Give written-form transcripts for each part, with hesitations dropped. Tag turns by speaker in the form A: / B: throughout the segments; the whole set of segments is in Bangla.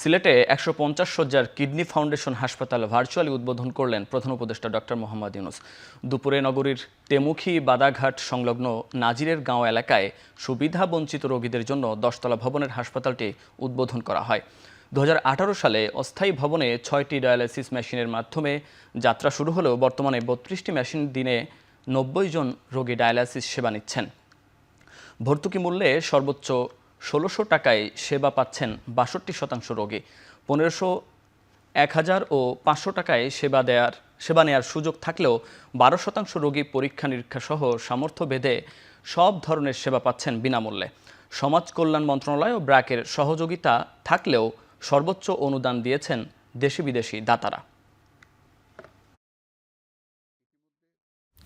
A: সিলেটে ১৫০ শয্যার কিডনি ফাউন্ডেশন হাসপাতাল ভার্চুয়ালি উদ্বোধন করলেন প্রধান উপদেষ্টা ডক্টর মোহাম্মদ ইউনূস। দুপুরে নগরীর তেমুখী বাদাঘাট সংলগ্ন নাজিরের গাঁও এলাকায় সুবিধাবঞ্চিত রোগীদের জন্য ১০তলা ভবনের হাসপাতালটি উদ্বোধন করা হয়। ২০১৮ সালে অস্থায়ী ভবনে ৬টি ডায়ালাইসিস মেশিনের মাধ্যমে যাত্রা শুরু হলেও বর্তমানে ৩২টি মেশিন দিনে ৯০ জন রোগী ডায়ালাইসিস সেবা নিচ্ছেন। ভর্তুকি মূল্যে সর্বোচ্চ ১৬০০ টাকায় সেবা পাচ্ছেন ৬২% রোগী। ১৫০০, ১০০০ ও ৫০০ টাকায় সেবা নেয়ার সুযোগ থাকলেও ১২% রোগী পরীক্ষা নিরীক্ষা সহ সামর্থ্য ভেদে সব ধরনের সেবা পাচ্ছেন বিনামূল্যে। সমাজ কল্যাণ মন্ত্রণালয় ও ব্র্যাকের সহযোগিতা থাকলেও সর্বোচ্চ অনুদান দিয়েছেন দেশি বিদেশি দাতারা।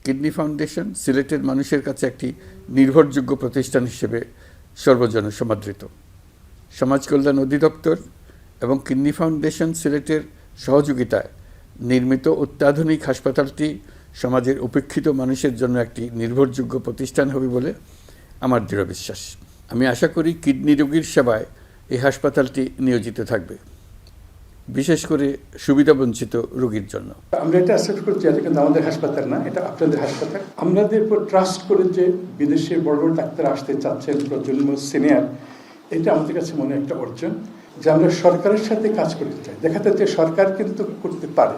B: কিডনি ফাউন্ডেশন সিলেটের মানুষের কাছে একটি নির্ভরযোগ্য প্রতিষ্ঠান হিসেবে সর্বজন সমাদৃত। সমাজ কল্যাণ অধিদপ্তর এবং কিডনি ফাউন্ডেশন সিলেটের সহযোগিতায় নির্মিত অত্যাধুনিক হাসপাতালটি সমাজের উপেক্ষিত মানুষের জন্য একটি নির্ভরযোগ্য প্রতিষ্ঠান হবে বলে আমার দৃঢ় বিশ্বাস। আমি আশা করি কিডনি রোগীর সেবায় এই হাসপাতালটি নিয়োজিত থাকবে, বিশেষ করে সুবিধাবঞ্চিত রোগীর জন্য।
C: আমরা এটা অ্যাকসেপ্ট করছি, এটা কিন্তু আমাদের হাসপাতাল না, এটা আপনাদের হাসপাতাল। আমাদের উপর ট্রাস্ট করে যে বিদেশে বড় বড় ডাক্তার আসতে চাচ্ছেন, প্রজন্ম সিনিয়র, এটা আমাদের কাছে মনে একটা অর্জন যে আমরা সরকারের সাথে কাজ করতে চাই, দেখাতে যে সরকার কিন্তু করতে পারে।